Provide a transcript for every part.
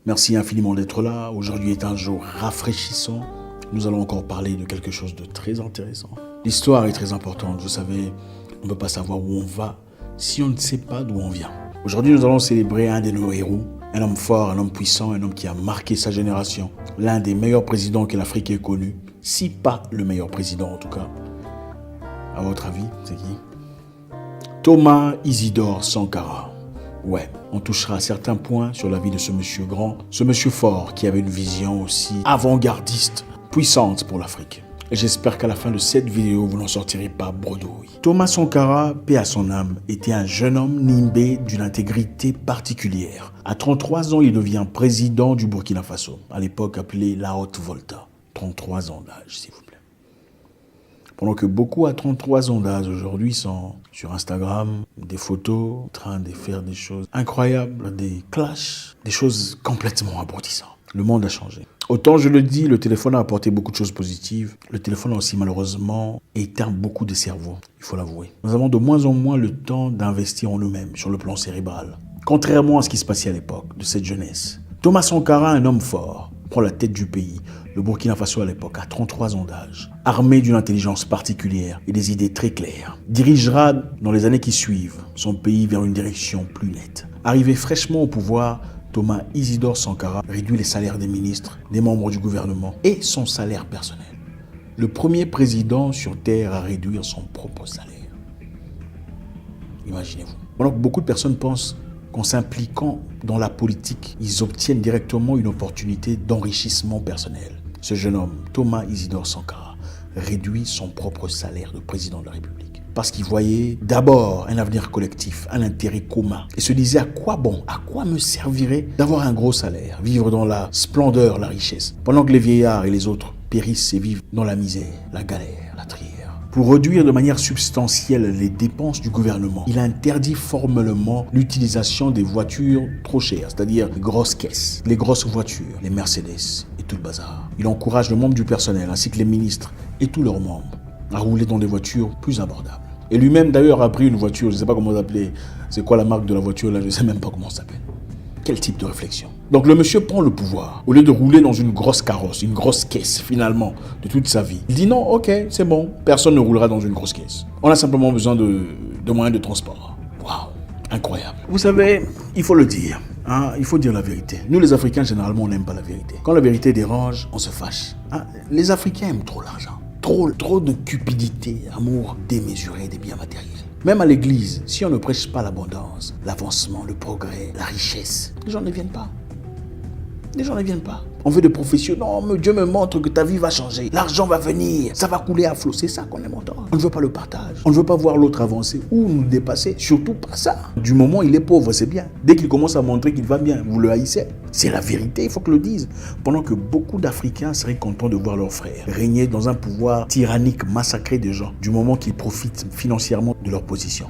Merci infiniment d'être là. Aujourd'hui est un jour rafraîchissant. Nous allons encore parler de quelque chose de très intéressant. L'histoire est très importante. Vous savez, on ne peut pas savoir où on va si on ne sait pas d'où on vient. Aujourd'hui, nous allons célébrer un de nos héros, un homme fort, un homme puissant, un homme qui a marqué sa génération, l'un des meilleurs présidents que l'Afrique ait connu, si pas le meilleur président en tout cas. À votre avis, c'est qui? Thomas Isidore Sankara. Ouais, on touchera à certains points sur la vie de ce monsieur grand, ce monsieur fort qui avait une vision aussi avant-gardiste, puissante pour l'Afrique. Et j'espère qu'à la fin de cette vidéo, vous n'en sortirez pas bredouille. Thomas Sankara, paix à son âme, était un jeune homme nimbé d'une intégrité particulière. À 33 ans, il devient président du Burkina Faso, à l'époque appelé la Haute-Volta. 33 ans d'âge, s'il vous plaît. Pendant que beaucoup à 33 ans d'âge aujourd'hui sont sur Instagram, des photos, en train de faire des choses incroyables, des clashs, des choses complètement abrutissantes. Le monde a changé. Autant je le dis, le téléphone a apporté beaucoup de choses positives. Le téléphone a aussi malheureusement éteint beaucoup de cerveaux, il faut l'avouer. Nous avons de moins en moins le temps d'investir en nous-mêmes sur le plan cérébral. Contrairement à ce qui se passait à l'époque de cette jeunesse. Thomas Sankara, un homme fort, prend la tête du pays, le Burkina Faso à l'époque, à 33 ans d'âge, armé d'une intelligence particulière et des idées très claires, dirigera dans les années qui suivent son pays vers une direction plus nette. Arrivé fraîchement au pouvoir, Thomas Isidore Sankara réduit les salaires des ministres, des membres du gouvernement et son salaire personnel. Le premier président sur Terre à réduire son propre salaire. Imaginez-vous. Pendant que beaucoup de personnes pensent qu'en s'impliquant dans la politique, ils obtiennent directement une opportunité d'enrichissement personnel. Ce jeune homme, Thomas Isidore Sankara, réduit son propre salaire de président de la République. Parce qu'il voyait d'abord un avenir collectif, un intérêt commun. Et se disait à quoi bon, à quoi me servirait d'avoir un gros salaire, vivre dans la splendeur, la richesse, pendant que les vieillards et les autres périssent et vivent dans la misère, la galère, la trière. Pour réduire de manière substantielle les dépenses du gouvernement, il interdit formellement l'utilisation des voitures trop chères, c'est-à-dire les grosses caisses, les grosses voitures, les Mercedes et tout le bazar. Il encourage les membres du personnel ainsi que les ministres et tous leurs membres à rouler dans des voitures plus abordables. Et lui-même d'ailleurs a pris une voiture, je ne sais pas comment l'appeler, c'est quoi la marque de la voiture là, je ne sais même pas comment ça s'appelle. Quel type de réflexion? Donc le monsieur prend le pouvoir. Au lieu de rouler dans une grosse carrosse, une grosse caisse finalement de toute sa vie, il dit non, ok, c'est bon, personne ne roulera dans une grosse caisse. On a simplement besoin de moyens de transport. Waouh, incroyable. Vous savez, il faut le dire, hein, il faut dire la vérité. Nous les Africains, généralement, on n'aime pas la vérité. Quand la vérité dérange, on se fâche. Hein. Les Africains aiment trop l'argent. Trop de cupidité, amour démesuré des biens matériels. Même à l'église, si on ne prêche pas l'abondance, l'avancement, le progrès, la richesse, les gens ne viennent pas. Les gens ne viennent pas. On veut des professions. Non, mais Dieu me montre que ta vie va changer. L'argent va venir. Ça va couler à flot. C'est ça qu'on aime entendre. On ne veut pas le partage. On ne veut pas voir l'autre avancer ou nous dépasser. Surtout pas ça. Du moment il est pauvre, c'est bien. Dès qu'il commence à montrer qu'il va bien, vous le haïssez. C'est la vérité, il faut que le dise. Pendant que beaucoup d'Africains seraient contents de voir leurs frères régner dans un pouvoir tyrannique, massacrer des gens, du moment qu'ils profitent financièrement de leur position.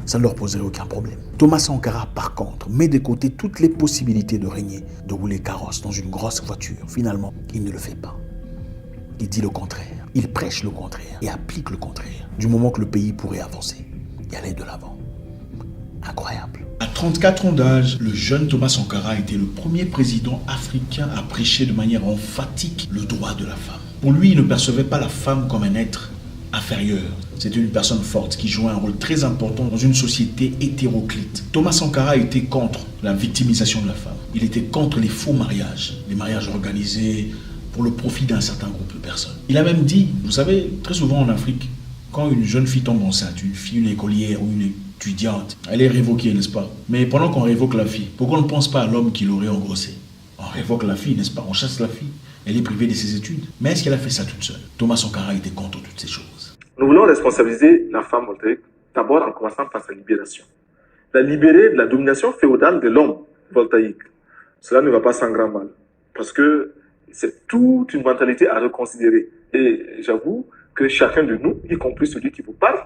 Ça ne leur poserait aucun problème. Thomas Sankara, par contre, met de côté toutes les possibilités de régner, de rouler carrosse dans une grosse voiture. Finalement, il ne le fait pas. Il dit le contraire. Il prêche le contraire et applique le contraire. Du moment que le pays pourrait avancer et aller de l'avant. Incroyable. À 34 ans d'âge, le jeune Thomas Sankara était le premier président africain à prêcher de manière emphatique le droit de la femme. Pour lui, il ne percevait pas la femme comme un être inférieur. C'était une personne forte qui jouait un rôle très important dans une société hétéroclite. Thomas Sankara était contre la victimisation de la femme. Il était contre les faux mariages, les mariages organisés pour le profit d'un certain groupe de personnes. Il a même dit, vous savez, très souvent en Afrique, quand une jeune fille tombe enceinte, une fille, une écolière ou une étudiante, elle est révoquée, n'est-ce pas? Mais pendant qu'on révoque la fille, pourquoi on ne pense pas à l'homme qui l'aurait engrossée? On révoque la fille, n'est-ce pas? On chasse la fille. Elle est privée de ses études. Mais est-ce qu'elle a fait ça toute seule? Thomas Sankara était contre toutes ces choses. Nous voulons responsabiliser la femme voltaïque, d'abord en commençant par sa libération. La libérer de la domination féodale de l'homme voltaïque. Cela ne va pas sans grand mal. Parce que c'est toute une mentalité à reconsidérer. Et j'avoue que chacun de nous, y compris celui qui vous parle,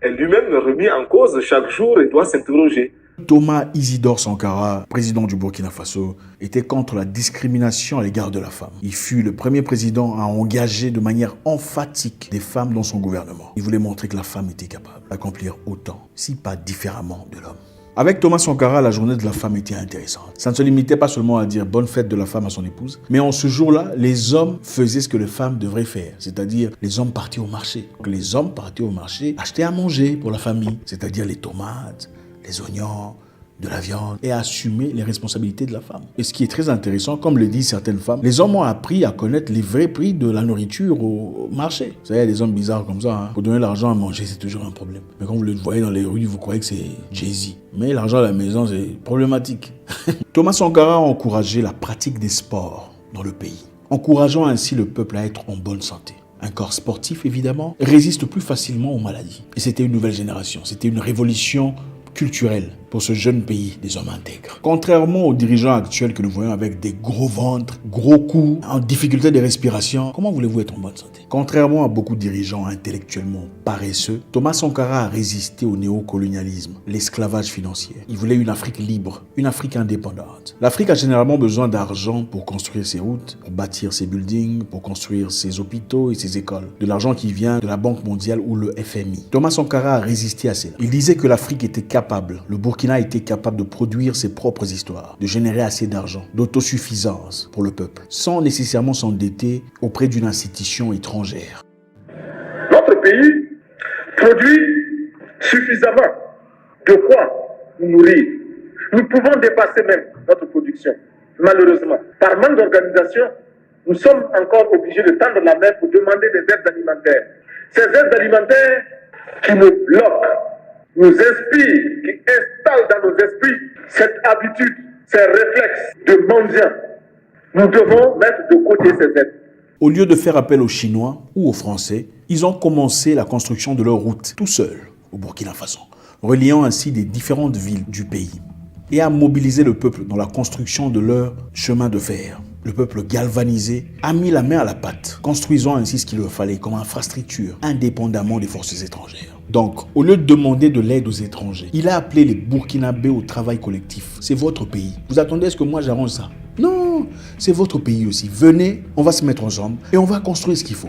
est lui-même remis en cause chaque jour et doit s'interroger. Thomas Isidore Sankara, président du Burkina Faso, était contre la discrimination à l'égard de la femme. Il fut le premier président à engager de manière emphatique des femmes dans son gouvernement. Il voulait montrer que la femme était capable d'accomplir autant, si pas différemment de l'homme. Avec Thomas Sankara, la journée de la femme était intéressante. Ça ne se limitait pas seulement à dire bonne fête de la femme à son épouse, mais en ce jour-là, les hommes faisaient ce que les femmes devraient faire, c'est-à-dire les hommes partaient au marché. Les hommes partaient au marché acheter à manger pour la famille, c'est-à-dire les tomates, les oignons, de la viande et assumer les responsabilités de la femme. Et ce qui est très intéressant, comme le disent certaines femmes, les hommes ont appris à connaître les vrais prix de la nourriture au marché. Vous savez, il y a des hommes bizarres comme ça. Pour donner l'argent à manger, c'est toujours un problème. Mais quand vous le voyez dans les rues, vous croyez que c'est Jay-Z. Mais l'argent à la maison, c'est problématique. Thomas Sankara a encouragé la pratique des sports dans le pays, encourageant ainsi le peuple à être en bonne santé. Un corps sportif, évidemment, résiste plus facilement aux maladies. Et c'était une nouvelle génération, c'était une révolution culturelle pour ce jeune pays des hommes intègres. Contrairement aux dirigeants actuels que nous voyons avec des gros ventres, gros coups, en difficulté de respiration, comment voulez-vous être en bonne santé? Contrairement à beaucoup de dirigeants intellectuellement paresseux, Thomas Sankara a résisté au néocolonialisme, l'esclavage financier. Il voulait une Afrique libre, une Afrique indépendante. L'Afrique a généralement besoin d'argent pour construire ses routes, pour bâtir ses buildings, pour construire ses hôpitaux et ses écoles. De l'argent qui vient de la Banque mondiale ou le FMI. Thomas Sankara a résisté à cela. Il disait que l'Afrique était capable, le Burkina était capable de produire ses propres histoires, de générer assez d'argent, d'autosuffisance pour le peuple, sans nécessairement s'endetter auprès d'une institution étrangère. Notre pays produit suffisamment de quoi nous nourrir. Nous pouvons dépasser même notre production. Malheureusement, par manque d'organisation, nous sommes encore obligés de tendre la main pour demander des aides alimentaires. Ces aides alimentaires qui nous bloquent, nous inspirent, qui installent dans nos esprits cette habitude, ces réflexes de mendiants. Nous devons mettre de côté ces aides. Au lieu de faire appel aux Chinois ou aux Français, ils ont commencé la construction de leur route tout seuls au Burkina Faso, reliant ainsi des différentes villes du pays et à mobiliser le peuple dans la construction de leur chemin de fer. Le peuple galvanisé a mis la main à la pâte, construisant ainsi ce qu'il leur fallait comme infrastructure, indépendamment des forces étrangères. Donc, au lieu de demander de l'aide aux étrangers, il a appelé les Burkinabés au travail collectif. C'est votre pays. Vous attendez à ce que moi j'arrange ça? Non, c'est votre pays aussi. Venez, on va se mettre ensemble et on va construire ce qu'il faut.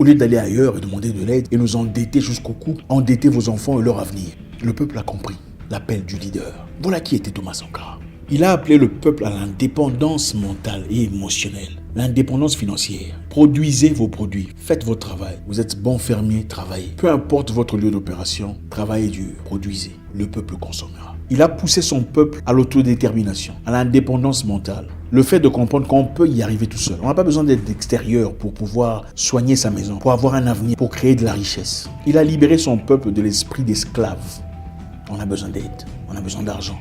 Au lieu d'aller ailleurs et demander de l'aide et nous endetter jusqu'au cou, endetter vos enfants et leur avenir. Le peuple a compris l'appel du leader. Voilà qui était Thomas Sankara. Il a appelé le peuple à l'indépendance mentale et émotionnelle, l'indépendance financière. Produisez vos produits, faites votre travail. Vous êtes bon fermier, travaillez. Peu importe votre lieu d'opération, travaillez dur, produisez. Le peuple consommera. Il a poussé son peuple à l'autodétermination, à l'indépendance mentale. Le fait de comprendre qu'on peut y arriver tout seul. On n'a pas besoin d'être extérieur pour pouvoir soigner sa maison, pour avoir un avenir, pour créer de la richesse. Il a libéré son peuple de l'esprit d'esclave. On a besoin d'aide, on a besoin d'argent.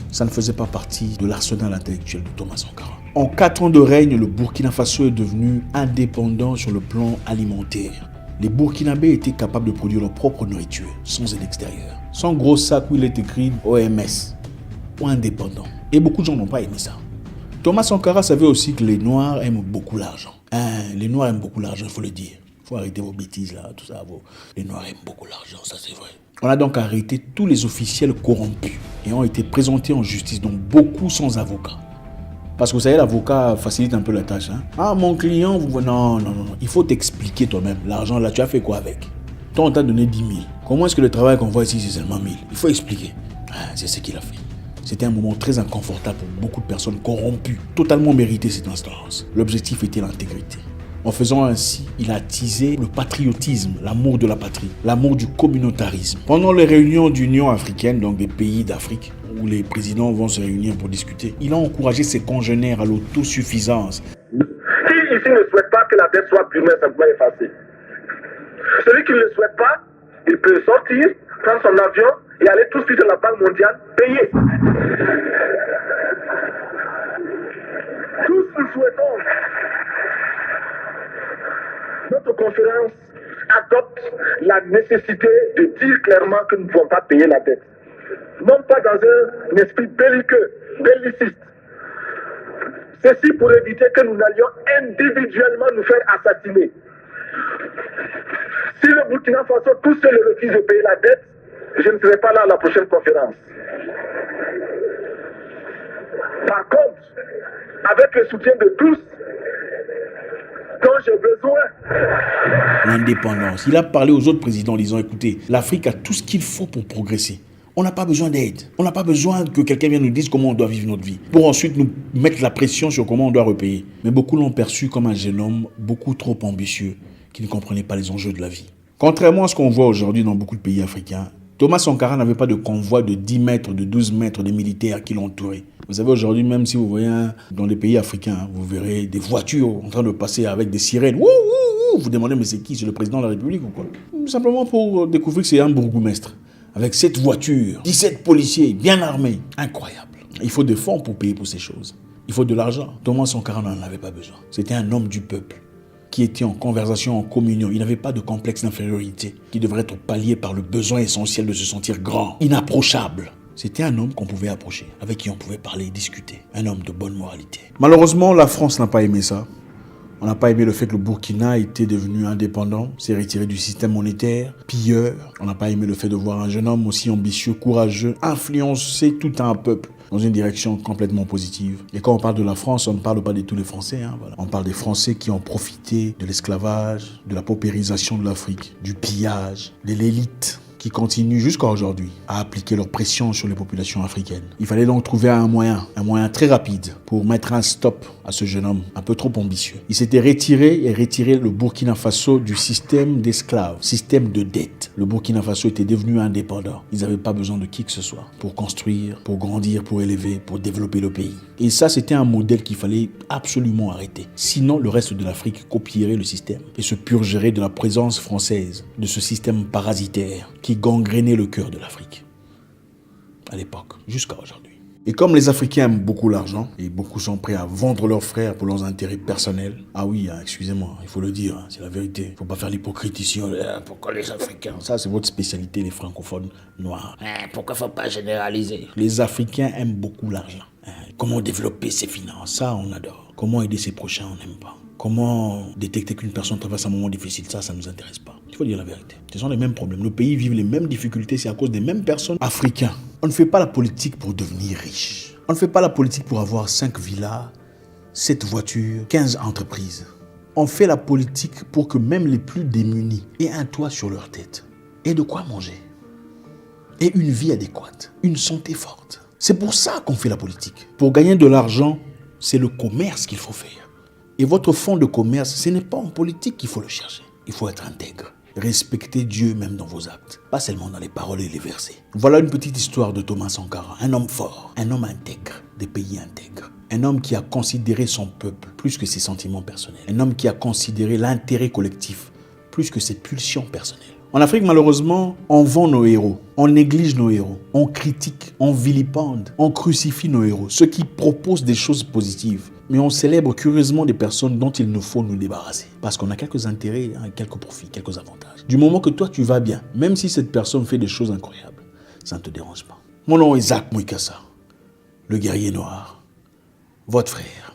Ça ne faisait pas partie de l'arsenal intellectuel de Thomas Sankara. En 4 ans de règne, le Burkina Faso est devenu indépendant sur le plan alimentaire. Les Burkinabés étaient capables de produire leur propre nourriture, sans aide extérieure. Sans gros sac où il est écrit OMS, ou indépendant. Et beaucoup de gens n'ont pas aimé ça. Thomas Sankara savait aussi que les Noirs aiment beaucoup l'argent. Les Noirs aiment beaucoup l'argent, il faut le dire. Il faut arrêter vos bêtises là, tout ça. Les Noirs aiment beaucoup l'argent, ça c'est vrai. On a donc arrêté tous les officiels corrompus et ont été présentés en justice, donc beaucoup sans avocat. Parce que vous savez, l'avocat facilite un peu la tâche. Ah, mon client, non. Il faut t'expliquer toi-même. L'argent là, tu as fait quoi avec? Toi, on t'a donné 10 000. Comment est-ce que le travail qu'on voit ici, c'est seulement 1000? Il faut expliquer. C'est ce qu'il a fait. C'était un moment très inconfortable pour beaucoup de personnes corrompues. Totalement mérité cette instance. L'objectif était l'intégrité. En faisant ainsi, il a attisé le patriotisme, l'amour de la patrie, l'amour du communautarisme. Pendant les réunions d'Union africaine, donc des pays d'Afrique, où les présidents vont se réunir pour discuter, il a encouragé ses congénères à l'autosuffisance. Qui ici ne souhaite pas que la dette soit purement simplement effacée? Celui qui ne le souhaite pas, il peut sortir, prendre son avion et aller tout de suite à la Banque mondiale, payer. Tous nous souhaitons. Notre conférence adopte la nécessité de dire clairement que nous ne pouvons pas payer la dette. Non pas dans un esprit belliqueux, belliciste. Ceci pour éviter que nous n'allions individuellement nous faire assassiner. Si le Burkina Faso tout seul refuse de payer la dette, je ne serai pas là à la prochaine conférence. Par contre, avec le soutien de tous, quand j'ai besoin. L'indépendance. Il a parlé aux autres présidents en disant, écoutez, l'Afrique a tout ce qu'il faut pour progresser. On n'a pas besoin d'aide. On n'a pas besoin que quelqu'un vienne nous dire comment on doit vivre notre vie, pour ensuite nous mettre la pression sur comment on doit repayer. Mais beaucoup l'ont perçu comme un jeune homme beaucoup trop ambitieux, qui ne comprenait pas les enjeux de la vie. Contrairement à ce qu'on voit aujourd'hui dans beaucoup de pays africains, Thomas Sankara n'avait pas de convoi de 10 mètres, de 12 mètres de militaires qui l'entouraient. Vous savez, aujourd'hui, même si vous voyez dans les pays africains, vous verrez des voitures en train de passer avec des sirènes. Wouh, wouh, wouh. Vous demandez, mais c'est qui? C'est le président de la République ou quoi? Simplement pour découvrir que c'est un bourgmestre. Avec 7 voitures, 17 policiers, bien armés. Incroyable. Il faut des fonds pour payer pour ces choses. Il faut de l'argent. Thomas Sankara n'en avait pas besoin. C'était un homme du peuple qui était en conversation, en communion. Il n'avait pas de complexe d'infériorité qui devrait être pallié par le besoin essentiel de se sentir grand, inapprochable. C'était un homme qu'on pouvait approcher, avec qui on pouvait parler, discuter. Un homme de bonne moralité. Malheureusement, la France n'a pas aimé ça. On n'a pas aimé le fait que le Burkina était devenu indépendant, s'est retiré du système monétaire, pilleur. On n'a pas aimé le fait de voir un jeune homme aussi ambitieux, courageux, influencer tout un peuple dans une direction complètement positive. Et quand on parle de la France, on ne parle pas de tous les Français. Voilà. On parle des Français qui ont profité de l'esclavage, de la paupérisation de l'Afrique, du pillage, de l'élite, qui continuent jusqu'à aujourd'hui à appliquer leur pression sur les populations africaines. Il fallait donc trouver un moyen très rapide pour mettre un stop à ce jeune homme un peu trop ambitieux. Il s'était retiré le Burkina Faso du système d'esclaves, système de dette. Le Burkina Faso était devenu indépendant. Ils n'avaient pas besoin de qui que ce soit pour construire, pour grandir, pour élever, pour développer le pays. Et ça, c'était un modèle qu'il fallait absolument arrêter. Sinon, le reste de l'Afrique copierait le système et se purgerait de la présence française, de ce système parasitaire qui gangrénait le cœur de l'Afrique à l'époque, jusqu'à aujourd'hui. Et comme les Africains aiment beaucoup l'argent, et beaucoup sont prêts à vendre leurs frères pour leurs intérêts personnels, ah oui, excusez-moi, il faut le dire, c'est la vérité. Il ne faut pas faire l'hypocrite ici. Pourquoi les Africains? Ça, c'est votre spécialité, les francophones noirs. Pourquoi il ne faut pas généraliser? Les Africains aiment beaucoup l'argent. Comment développer ses finances? Ça, on adore. Comment aider ses prochains? On n'aime pas. Comment détecter qu'une personne traverse un moment difficile? Ça ne nous intéresse pas. Il faut dire la vérité. Ce sont les mêmes problèmes. Nos pays vivent les mêmes difficultés. C'est à cause des mêmes personnes africaines. On ne fait pas la politique pour devenir riche. On ne fait pas la politique pour avoir 5 villas, 7 voitures, 15 entreprises. On fait la politique pour que même les plus démunis aient un toit sur leur tête et de quoi manger. Et une vie adéquate, une santé forte. C'est pour ça qu'on fait la politique. Pour gagner de l'argent, c'est le commerce qu'il faut faire. Et votre fonds de commerce, ce n'est pas en politique qu'il faut le chercher. Il faut être intègre. Respectez Dieu même dans vos actes, pas seulement dans les paroles et les versets. Voilà une petite histoire de Thomas Sankara, un homme fort, un homme intègre, des pays intègres. Un homme qui a considéré son peuple plus que ses sentiments personnels. Un homme qui a considéré l'intérêt collectif plus que ses pulsions personnelles. En Afrique, malheureusement, on vend nos héros, on néglige nos héros, on critique, on vilipende, on crucifie nos héros, ceux qui proposent des choses positives. Mais on célèbre curieusement des personnes dont il nous faut nous débarrasser. Parce qu'on a quelques intérêts, quelques profits, quelques avantages. Du moment que toi, tu vas bien, même si cette personne fait des choses incroyables, ça ne te dérange pas. Mon nom est Zach Mouikassa, le guerrier noir, votre frère.